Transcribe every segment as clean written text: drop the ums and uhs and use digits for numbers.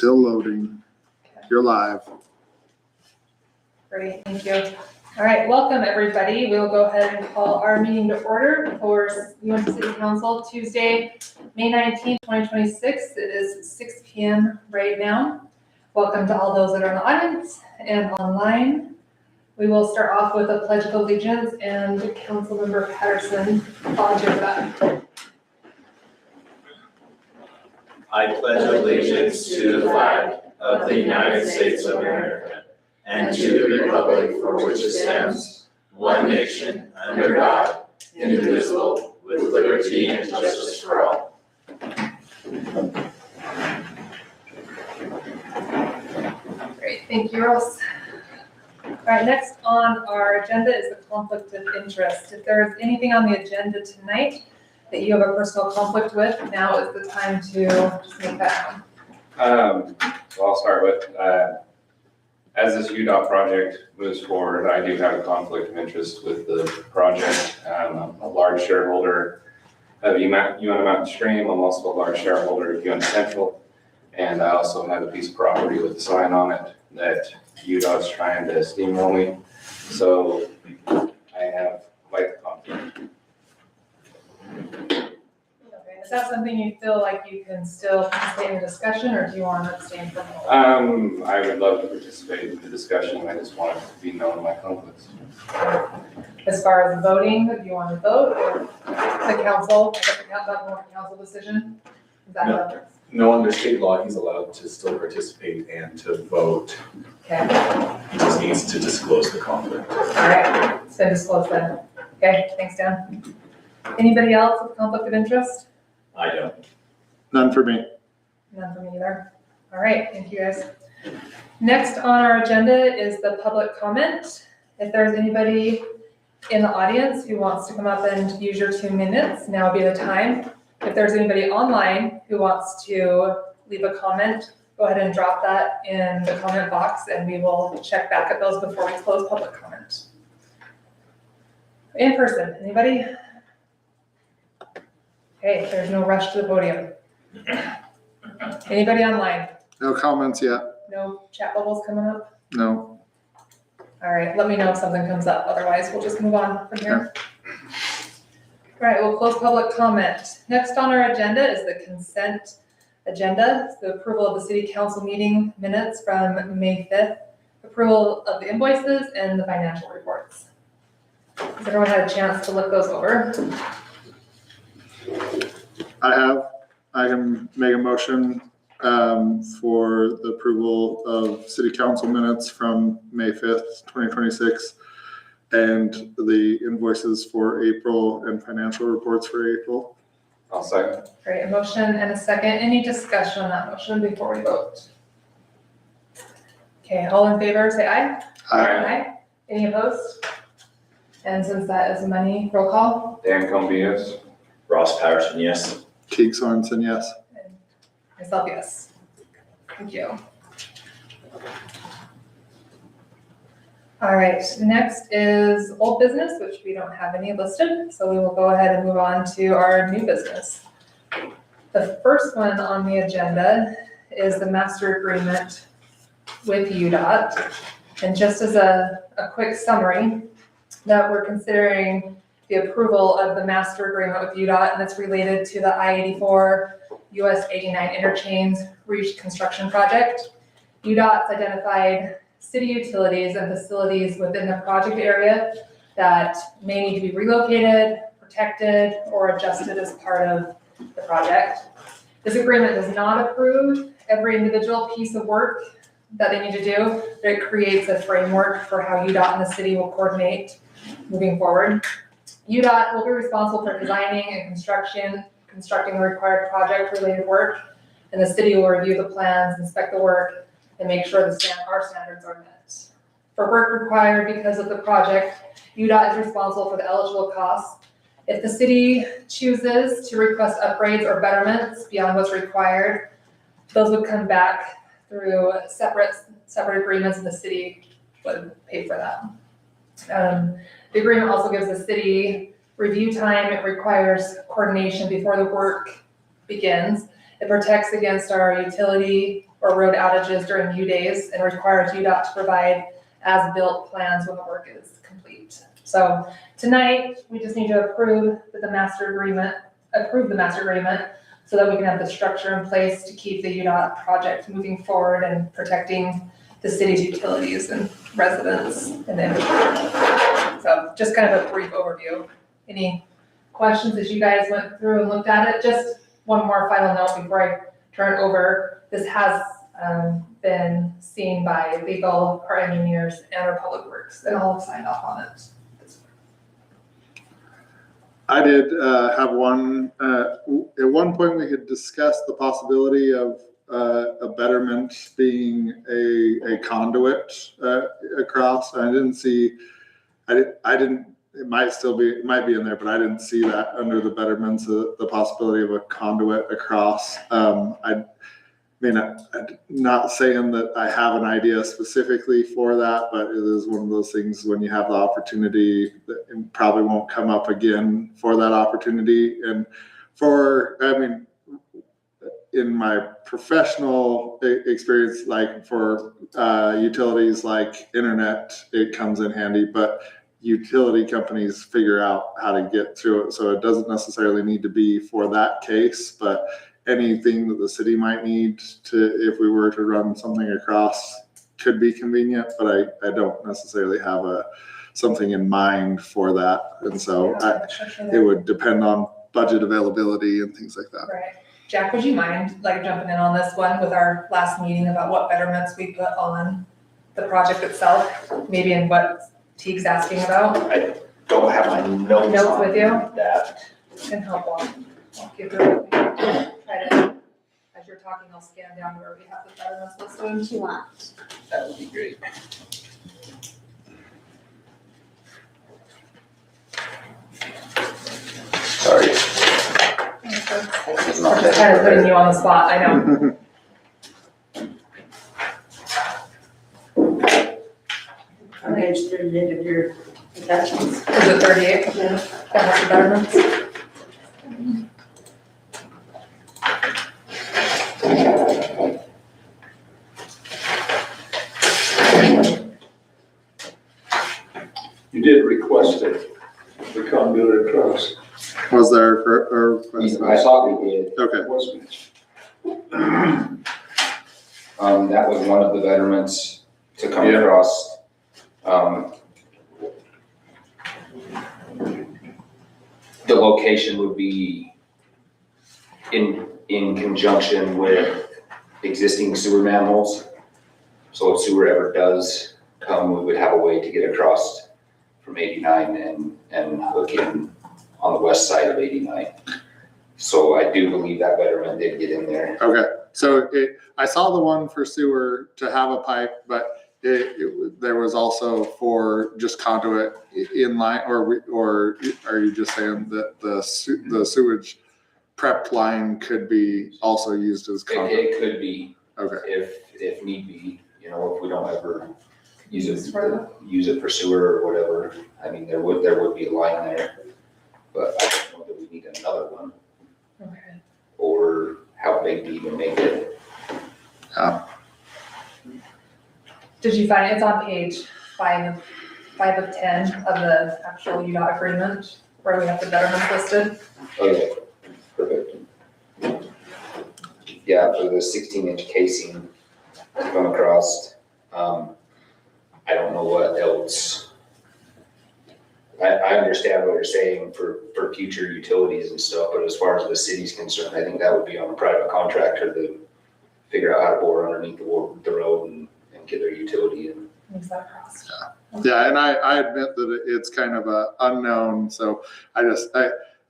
Still loading. You're live. Great, thank you. All right, welcome everybody. We'll go ahead and call our meeting to order for Uintah City Council, Tuesday, May 19th, 2026. It is 6 p.m. right now. Welcome to all those that are in the audience and online. We will start off with a Pledge of Allegiance, and Councilmember Patterson, volunteer for that. I pledge allegiance to the flag of the United States of America and to the republic for which it stands, one nation, under God, indivisible, with liberty and justice for all. Great, thank you, Rose. All right, next on our agenda is the conflict of interest. If there's anything on the agenda tonight that you have a personal conflict with, now is the time to just make that known. So I'll start with, as this UDOT project moves forward, I do have a conflict of interest with the project. I'm a large shareholder of Uintah Mountain Stream. I'm also a large shareholder of Uintah Central. And I also have a piece of property with a sign on it that UDOT's trying to steamroll me. So I have quite the conflict. Okay, is that something you feel like you can still participate in the discussion, or do you want to abstain from it? I would love to participate in the discussion. I just want it to be known my conflicts. As far as voting, do you want to vote, or the council, I guess that's more a council decision? Is that how it works? No, under state law, he's allowed to still participate and to vote. Okay, He just needs to disclose the conflict. all right, it's been disclosed then. Okay, thanks, Dan. Anybody else with conflict of interest? I don't. None for me. None for me either. All right, thank you guys. Next on our agenda is the public comment. If there's anybody in the audience who wants to come up and use your 2 minutes, now would be the time. If there's anybody online who wants to leave a comment, go ahead and drop that in the comment box and we will check back at those before we close public comment. In person, anybody? Okay, there's no rush to the podium. Anybody online? No comments yet. No chat bubbles coming up? No. All right, let me know if something comes up. Otherwise, we'll just move on from here. All right, we'll close public comment. Next on our agenda is the consent agenda. It's the approval of the city council meeting minutes from May 5th, approval of the invoices and the financial reports. Has everyone had a chance to look those over? I can make a motion for the approval of city council minutes from May 5th, 2026, and the invoices for April and financial reports for April. I'll second. Great, a motion and a second. Any discussion on that motion before we vote? Okay, all in favor, say aye. Aye. Any opposed? And since that is money, roll call. Dan Combe, yes. Ross Patterson, yes. Teague Sorensen, yes. And myself, yes. Thank you. All right, next is old business, which we don't have any listed, so we will go ahead and move on to our new business. The first one on the agenda is the master agreement with UDOT. And just as a quick summary, that we're considering the approval of the master agreement with UDOT, and it's related to the I-84 US 89 interchange reconstruction project. UDOT's identified city utilities and facilities within the project area that may need to be relocated, protected, or adjusted as part of the project. This agreement does not approve every individual piece of work that they need to do, but it creates a framework for how UDOT and the city will coordinate moving forward. UDOT will be responsible for designing and constructing the required project-related work, and the city will review the plans, inspect the work, and make sure our standards are met. For work required because of the project, UDOT is responsible for the eligible costs. If the city chooses to request upgrades or betterments beyond what's required, those would come back through separate agreements, and the city would pay for that. The agreement also gives the city review time. It requires coordination before the work begins. It protects against our utility or road outages during U days and requires UDOT to provide as-built plans when the work is complete. So tonight, we just need to approve the master agreement so that we can have the structure in place to keep the UDOT project moving forward and protecting the city's utilities and residents and the infrastructure. So just kind of a brief overview. Any questions as you guys went through and looked at it? Just one more final note before I turn it over. This has been seen by legal, our engineers, and our public works, and all have signed off on it. I did have one, at one point we had discussed the possibility of a betterment being a conduit across. I didn't see, I didn't, it might be in there, but I didn't see that under the betterments, the possibility of a conduit across. I mean, I'm not saying that I have an idea specifically for that, but it is one of those things when you have the opportunity that it probably won't come up again for that opportunity. And in my professional experience, like for utilities like internet, it comes in handy, but utility companies figure out how to get through it. So it doesn't necessarily need to be for that case, but anything that the city might need to, if we were to run something across, could be convenient, but I don't necessarily have something in mind for that. And so it would depend on budget availability and things like that. Right. Jack, would you mind jumping in on this one with our last meeting about what betterments we put on the project itself? Maybe in what Teague's asking about? I don't have my notes on with you? that. Can help walk you through it. Try to, as you're talking, I'll scan down where we have the betterments listed. What you want? That would be great. Sorry. I'm just kind of putting you on the spot, I know. On page 38 of your attachments. Is it 38? Yeah. That has the betterments? You did request it, the conduit across. Was there a request? I thought we did. Okay. That was one of the betterments to come Yeah. across. The location would be in conjunction with existing sewer manholes. So if sewer ever does come, we would have a way to get across from 89 and hook in on the west side of 89. So I do believe that betterment did get in there. Okay, so I saw the one for sewer to have a pipe, but there was also for just conduit in line, or are you just saying that the sewage prepped line could be also used as conduit? It could be, Okay, if need be, if we don't ever use it for sewer or whatever. I mean, there would be a line there, but I don't know that we need another one, Okay. or how big to even make it. Did you find, it's on page 5 of 10 of the actual UDOT agreement where we have the betterments listed? Okay, perfect. Yeah, for the 16-inch casing to come across, I don't know what else. I understand what you're saying for future utilities and stuff, but as far as the city's concerned, I think that would be on a private contractor to figure out how to bore underneath the road and get their utility in. Moves that across. yeah, and I admit that it's kind of a unknown, so I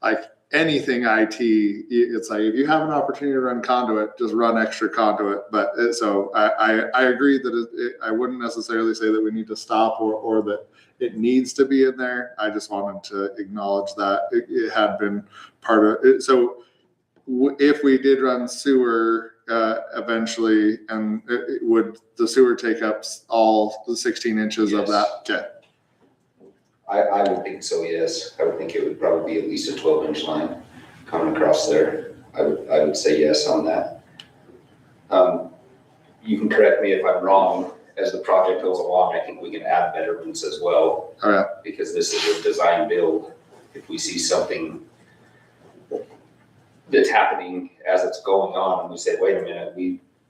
like anything IT, it's like, if you have an opportunity to run conduit, just run extra conduit. But so I agree that I wouldn't necessarily say that we need to stop or that it needs to be in there. I just wanted to acknowledge that it had been part of it. So if we did run sewer eventually, and would the sewer take up all the 16 inches of that? Okay. I would think so, yes. I would think it would probably be at least a 12-inch line coming across there. I would say yes on that. you can correct me if I'm wrong, as the project goes along, I think we can add betterments as well. Oh, yeah. Because this is a design build. If we see something that's happening as it's going on, and we say, wait a minute,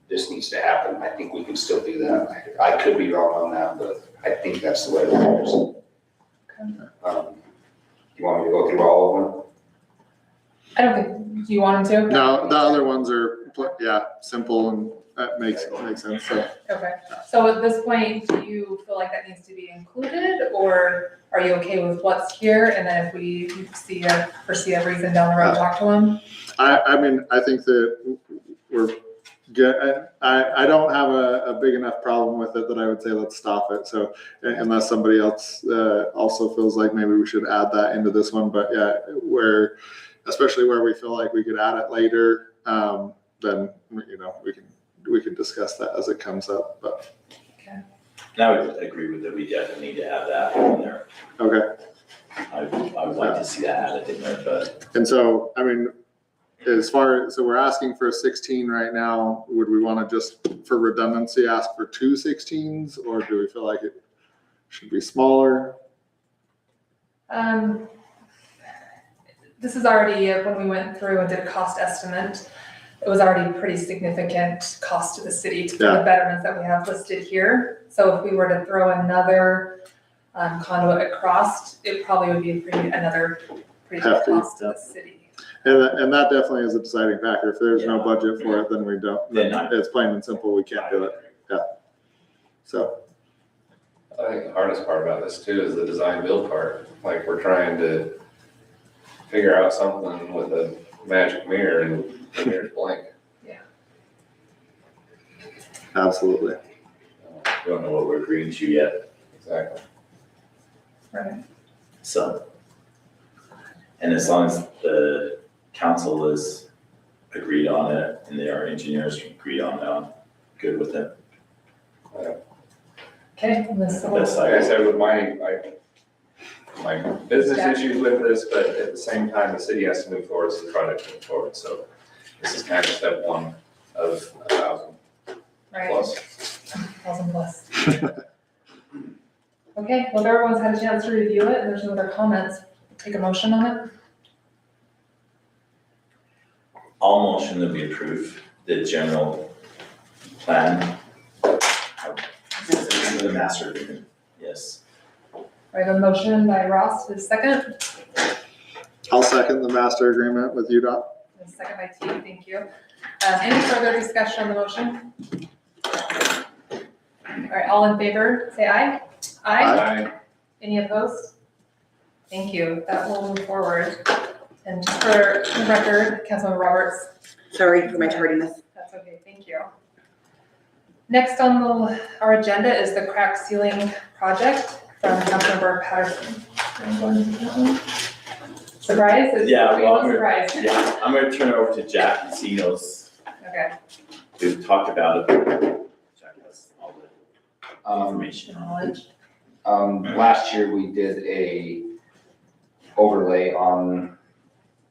this needs to happen, I think we can still do that. I could be wrong on that, but I think that's the way it works. You want me to go through all of them? I don't think, do you want him to? No, the other ones are, yeah, simple and that makes sense, so. Okay, so at this point, do you feel like that needs to be included, or are you okay with what's here? And then if we foresee a reason down the road, talk to them? I mean, I think that we're good. I don't have a big enough problem with it that I would say let's stop it. So unless somebody else also feels like maybe we should add that into this one, but yeah, especially where we feel like we could add it later, then we can discuss that as it comes up. But And I would agree with that, we definitely need to have that in there. okay. I would like to see that added in there, but And so, I mean, so we're asking for a 16 right now. Would we want to just, for redundancy, ask for 2 16s, or do we feel like it should be smaller? This is already, when we went through and did a cost estimate, it was already pretty significant cost to the city for the betterments that we have listed here. So if we were to throw another conduit across, it probably would be another pretty big Hefty, cost to the city. And that definitely is a deciding factor. If there's no budget for it, then we don't, it's plain and simple, we can't do it. Yeah. So, I think the hardest part about this too is the design build part. Like, we're trying to figure out something with a magic mirror and the mirror's blank. absolutely. we don't know what we're agreeing to yet, Exactly. Right. so. And as long as the council is agreed on it and our engineers agreed on it, I'm good with it. Okay, unless someone- That's Like I like, said, with my business issues with this, but at the same time, the city has to move forward, so the project moves forward. So this is kind of step one of 1,000 right, plus. 1,000 plus. Okay, well, if everyone's had a chance to review it, and there's no other comments, take a motion on it. all motion that we approve the general plan. The master agreement, yes. I have a motion by Ross, to the second. I'll second the master agreement with UDOT. And a second by T, thank you. Any further discussion on the motion? All right, all in favor, say aye. Aye. Any opposed? Thank you, that will move forward. And just for the record, Councilmember Roberts. Sorry for my tardiness. That's okay, thank you. Next on our agenda is the crack ceiling project from Councilmember Patterson. Surprise? Yeah, well, I'm gonna- Surprise. Yeah, I'm gonna turn it over to Jack, because he knows, Okay, we've talked about it. Jack has all the information. knowledge. Last year we did a overlay on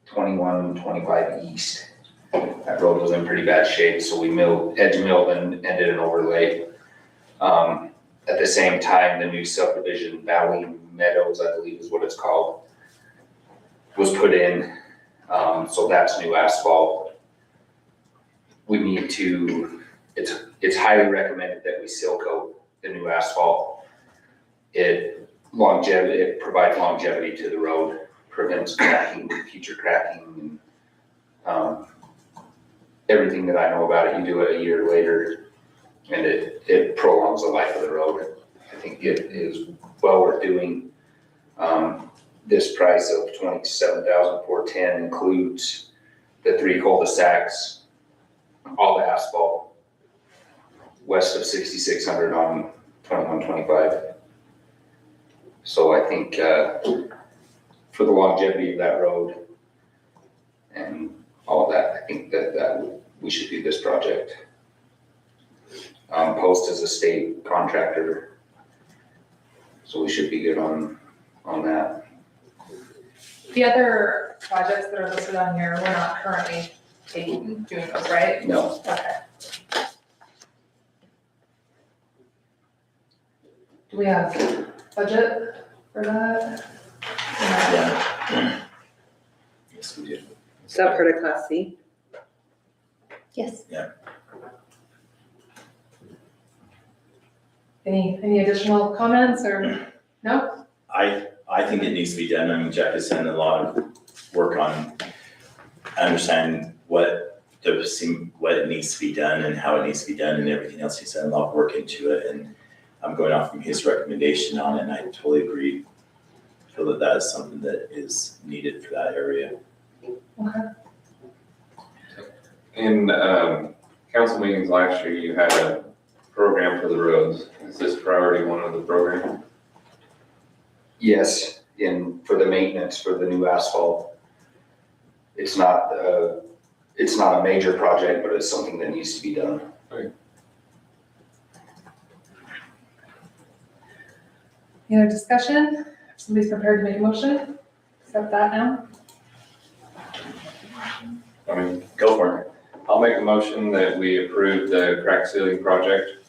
2125 East. That road was in pretty bad shape, so we edge milled and did an overlay. At the same time, the new subdivision, Valley Meadows, I believe is what it's called, was put in. So that's new asphalt. We need to, it's highly recommended that we seal coat the new asphalt. It provides longevity to the road, prevents cracking, future cracking, and everything that I know about it, you do it a year later, and it prolongs the life of the road. I think it is well worth doing. This price of $27,410 includes the 3 cul-de-sacs, all the asphalt, west of 6,600 on 2125. So I think for the longevity of that road and all of that, I think that we should do this project. Post is a state contractor, so we should be good on that. The other projects that are listed on here, we're not currently doing those, right? No, Okay. Do we have budget for that? Yeah. Yes, we do. Is that part of Class C? Yes. Yeah. Any additional comments or, no? I think it needs to be done. I mean, Jack has done a lot of work on understanding what it needs to be done and how it needs to be done and everything else. He's done a lot of work into it, and I'm going off from his recommendation on it, and I totally agree. I feel that is something that is needed for that area. Okay. In council meetings last year, you had a program for the roads. Is this priority one of the program? Yes, for the maintenance for the new asphalt. It's not a major project, but it's something that needs to be done. Any other discussion? Somebody's prepared to make a motion? Accept that now? I mean, Go for it. I'll make a motion that we approve the crack sealing project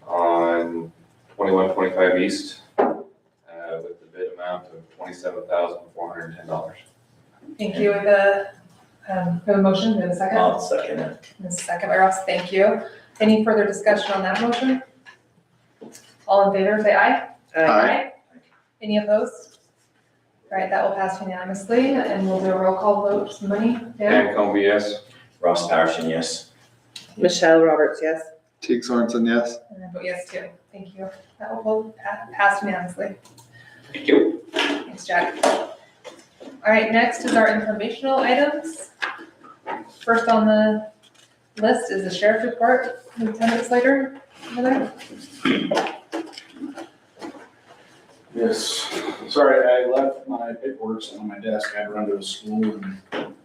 on 2125 East with the bid amount of $27,410. Thank you. With the, we have a motion, we have a second? I'll second it. And a second by Ross, thank you. Any further discussion on that motion? All in favor, say aye. Aye. Any opposed? All right, that will pass unanimously, and we'll do a roll call vote. Somebody, Dan? Dan Combe, yes. Ross Patterson, yes. Michelle Roberts, yes. Teague Sorensen, yes. And I vote yes too. Thank you. That will both pass unanimously. Thank you. Thanks, Jack. All right, next is our informational items. First on the list is the sheriff's report. Lieutenant Slater, over there. Yes, sorry, I left my paperwork sitting on my desk. I had to run to a school and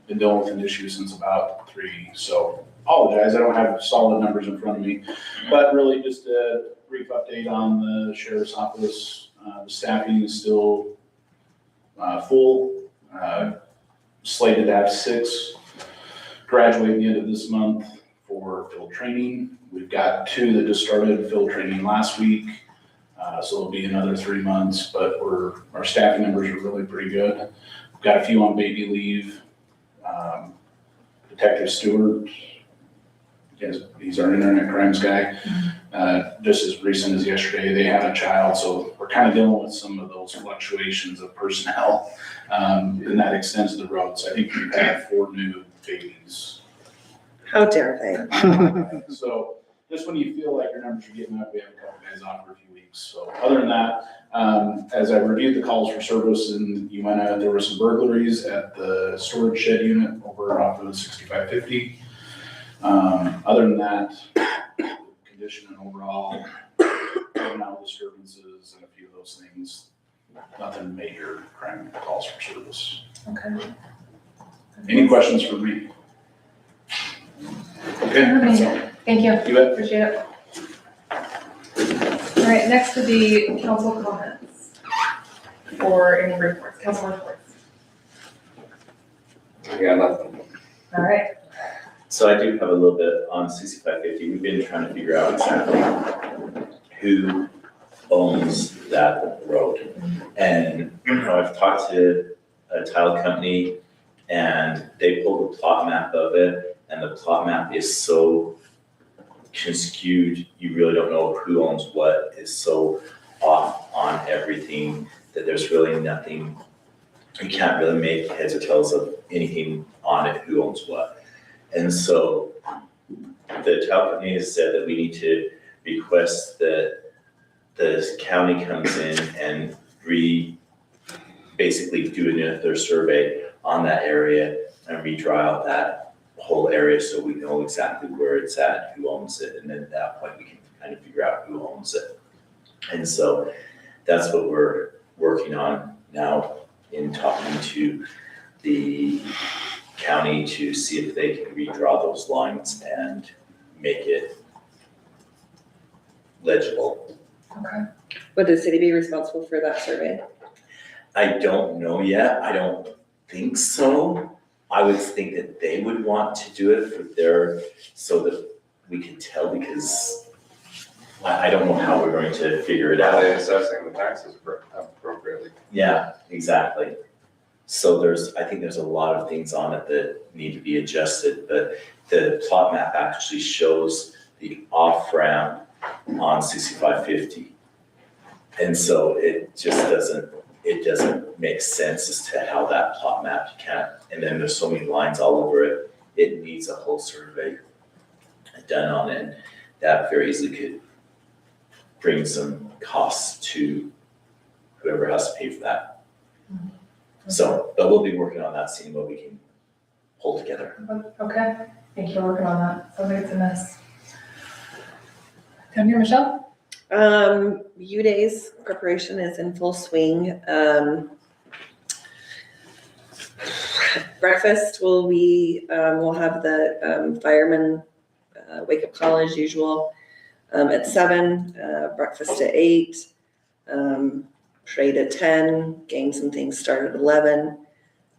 been dealing with an issue since about 3, so apologize. I don't have solid numbers in front of me. But really just a brief update on the sheriff's office. The staffing is still full, slated to have 6 graduate at the end of this month for field training. We've got 2 that just started field training last week. So it'll be another 3 months, but our staffing numbers are really pretty good. We've got a few on baby leave. Detective Stewart, yes, he's our internet crimes guy. Just as recent as yesterday, they had a child, so we're kind of dealing with some of those fluctuations of personnel, and that extends to the roads. I think we've had 4 new babies. How dare they? So just when you feel like your numbers are getting up, we have a couple guys off for a few weeks. So other than that, as I reviewed the calls for service in Uintah, there were some burglaries at the storage shed unit over off of 6550. Other than that, condition and overall, juvenile disturbances and a few of those things, nothing major crime calls for service. Okay. Any questions for me? Okay, that's all. Thank you. You bet. Appreciate it. All right, next would be council comments or any reports, council reports. I got nothing. All right. So I do have a little bit on 6550. We've been trying to figure out exactly who owns that road. And I've talked to a tile company and they pulled a plot map of it, and the plot map is so skewed, you really don't know who owns what, is so off on everything that there's really nothing, you can't really make heads or tails of anything on it, who owns what. And so the tile company has said that we need to request that the county comes in and basically do another survey on that area and redraw out that whole area so we know exactly where it's at, who owns it, and then at that point we can kind of figure out who owns it. And so that's what we're working on now, in talking to the county to see if they can redraw those lines and make it legible. Okay. Would the city be responsible for that survey? I don't know yet. I don't think so. I would think that they would want to do it for so that we can tell, because I don't know how we're going to figure it Are out. they assessing the taxes appropriately? Yeah, exactly. So I think there's a lot of things on it that need to be adjusted, but the plot map actually shows the off-ramp on 6550. And so it just doesn't make sense as to how that plot map and then there's so many lines all over it, it needs a whole survey done on it. And that very easily could bring some costs to whoever has to pay for that. So, but we'll be working on that, seeing what we can pull together. Okay, thank you for working on that. Sounds like it's a mess. Come here, Michelle. U-Days preparation is in full swing. Breakfast we'll have the firemen wake up call as usual at 7, breakfast at 8, parade at 10, games and things start at 11.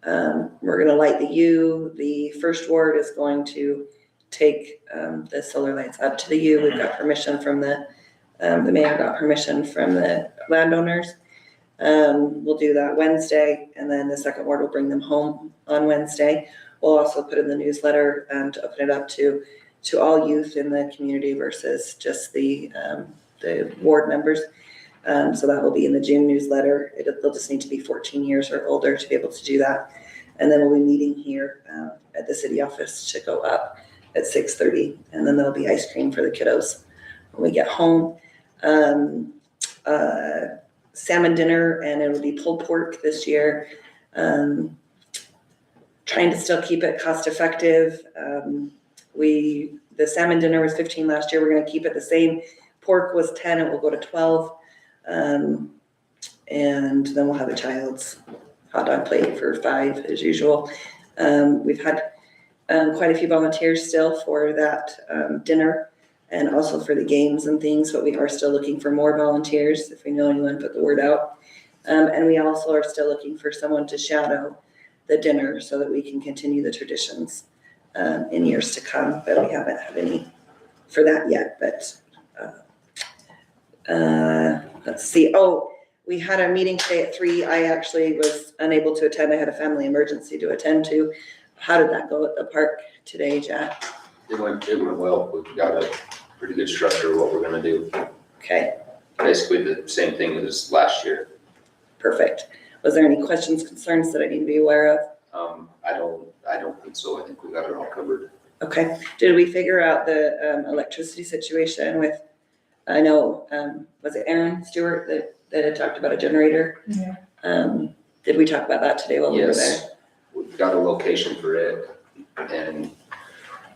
We're gonna light the U. The first ward is going to take the solar lights up to the U. We've got permission from the mayor got permission from the landowners. We'll do that Wednesday, and then the second ward will bring them home on Wednesday. We'll also put in the newsletter to open it up to all youth in the community versus just the ward members. So that will be in the June newsletter. They'll just need to be 14 years or older to be able to do that. And then we'll be meeting here at the city office to go up at 6:30, and then there'll be ice cream for the kiddos when we get home. Salmon dinner, and it'll be pulled pork this year. Trying to still keep it cost effective. The salmon dinner was 15 last year. We're gonna keep it the same. Pork was 10, it will go to 12. And then we'll have a child's hot dog plate for 5 as usual. We've had quite a few volunteers still for that dinner and also for the games and things, but we are still looking for more volunteers. If we know anyone, put the word out. And we also are still looking for someone to shadow the dinner so that we can continue the traditions in years to come, but we haven't had any for that yet. But let's see. Oh, we had a meeting today at 3. I actually was unable to attend. I had a family emergency to attend to. How did that go at the park today, Jack? It went well. We've got a pretty good structure of what we're gonna do. Okay, Basically the same thing as last year. perfect. Was there any questions, concerns that I need to be aware of? I don't think so. I think we got it all covered. Okay, did we figure out the electricity situation with, I know, was it Aaron Stewart that had talked about a generator? Yeah. Did we talk about that today while we were there? Yes, we've got a location for it and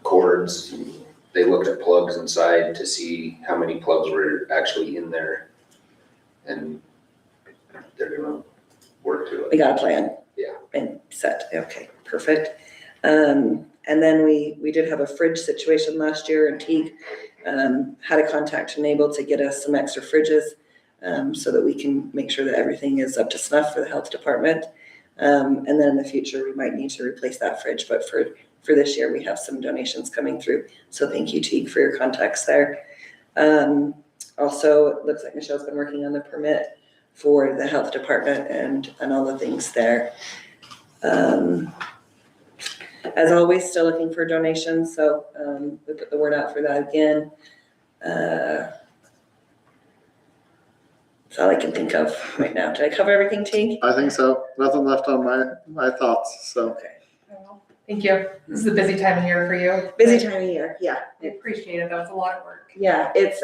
cords. They looked at plugs inside to see how many plugs were actually in there. And they're gonna work to it. We got a plan. Yeah. And set, okay, perfect. And then we did have a fridge situation last year, and Teague had a contact and able to get us some extra fridges so that we can make sure that everything is up to snuff for the health department. And then in the future, we might need to replace that fridge, but for this year, we have some donations coming through. So thank you, Teague, for your contacts there. Also, it looks like Michelle's been working on the permit for the health department and all the things there. As always, still looking for donations, so we put the word out for that again. That's all I can think of right now. Did I cover everything, Teague? I think so. Nothing left on my thoughts, so. Okay. Thank you. This is a busy time of year for you. Busy time of year, yeah. I appreciate it. That was a lot of work. Yeah, it's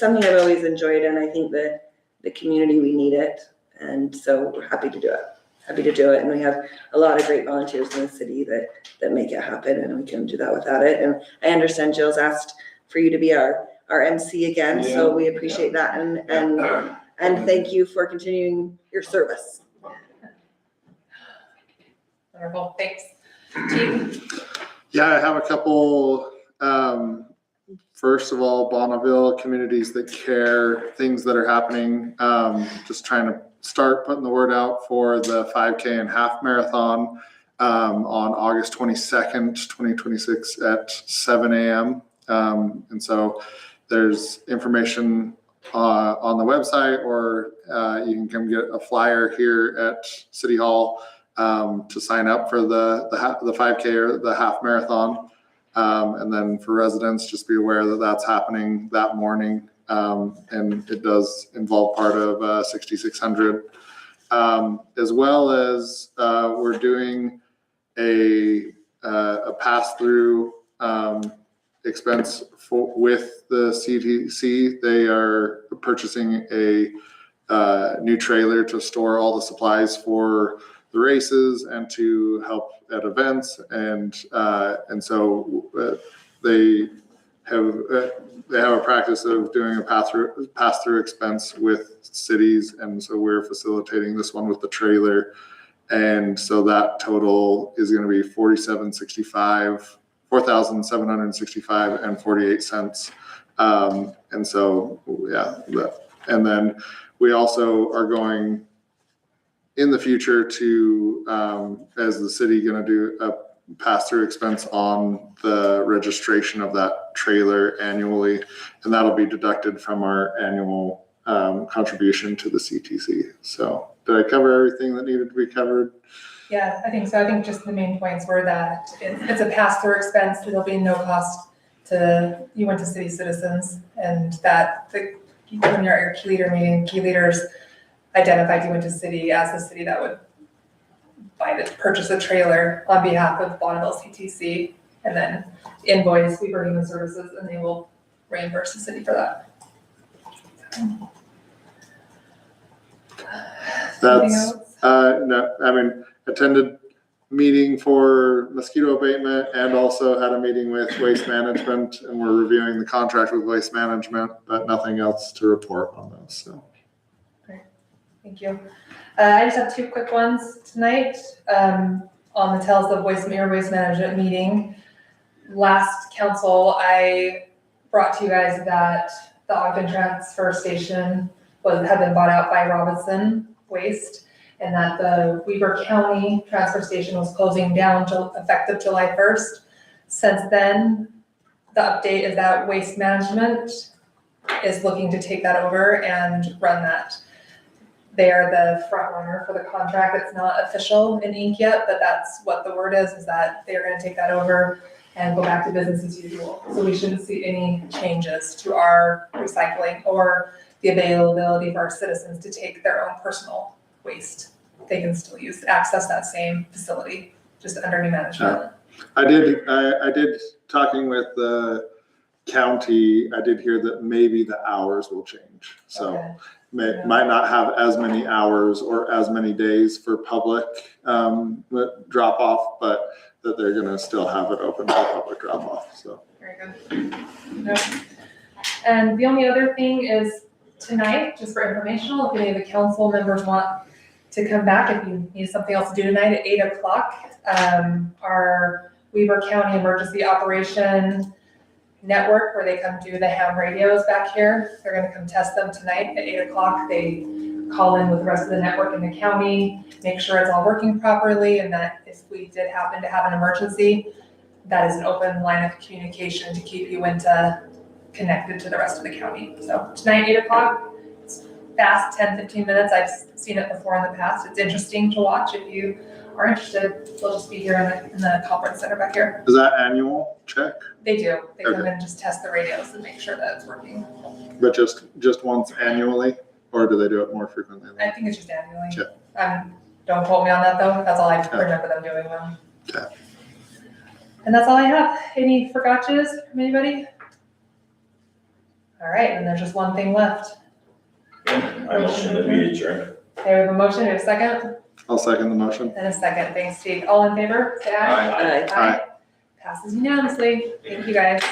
something I've always enjoyed, and I think that the community, we need it. And so we're happy to do it. And we have a lot of great volunteers in the city that make it happen, and we can do that without it. And I understand Jill's asked for you to be our MC again, so we appreciate that. And thank you for continuing your service. Wonderful, thanks. Team? Yeah, I have a couple, first of all, Bonneville communities that care, things that are happening. Just trying to start putting the word out for the 5K and half marathon on August 22nd, 2026 at 7 a.m. And so there's information on the website, or you can come get a flyer here at City Hall to sign up for the 5K or the half marathon. And then for residents, just be aware that that's happening that morning. And it does involve part of 6600, as well as we're doing a pass-through expense with the CTC. They are purchasing a new trailer to store all the supplies for the races and to help at events, and so they have a practice of doing a pass-through expense with cities, and so we're facilitating this one with the trailer, and so that total is going to be $4,765.48, and so and then we also are going in the future to, as the city, going to do a pass-through expense on the registration of that trailer annually, and that'll be deducted from our annual contribution to the CTC. So did I cover everything that needed to be covered? Yeah, I think so. I think just the main points were that it's a pass-through expense. There'll be no cost to Uintah City citizens, and that when you're at your key leader meeting, key leaders identified Uintah City as the city that would purchase a trailer on behalf of Bonneville CTC, and then invoice Weber Human Services, and they will reimburse the city for that. Anything else? No, I mean, attended meeting for mosquito abatement and also had a meeting with Waste Management, and we're reviewing the contract with Waste Management, but nothing else to report on those, so. Thank you. I just have two quick ones tonight on the Tales of Waste Management meeting. Last council, I brought to you guys that the Ogden transfer station had been bought out by Robinson Waste, and that the Weber County transfer station was closing down effective July 1st. Since then, the update is that Waste Management is looking to take that over and run that. They are the front runner for the contract. It's not official in ink yet, but that's what the word is that they're going to take that over and go back to business as usual. So we shouldn't see any changes to our recycling or the availability for our citizens to take their own personal waste. They can still access that same facility, just under new management. I did talking with the county, I did hear that maybe the hours will change. So. Okay. Might not have as many hours or as many days for public drop off, but that they're gonna still have it open for public drop off, so. Very good. No. And the only other thing is tonight, just for informational, if any of the council members want to come back, if you need something else to do tonight at 8 o'clock, our Weber County Emergency Operation Network, where they come do the ham radios back here. They're going to come test them tonight at 8 o'clock. They call in with the rest of the network in the county, make sure it's all working properly, and that if we did happen to have an emergency, that is an open line of communication to keep Uintah connected to the rest of the county. So tonight, 8 o'clock, it's fast, 10-15 minutes. I've seen it before in the past. It's interesting to watch. If you are interested, they'll just be here in the conference center back here. Is that annual check? They do. They come Okay. in and just test the radios and make sure that it's working. But just once annually, or do they do it more frequently? I think it's just annually. Yeah. Don't quote me on that though. That's all I remember them doing them. Yeah. And that's all I have. Any forgotches from anybody? All right, and there's just one thing left. I motion that we adjourn. Okay, we have a motion, we have a second, I'll second the motion. and a second. Thanks, Steve. All in favor, say aye. Aye. Passes unanimously. Thank you, guys.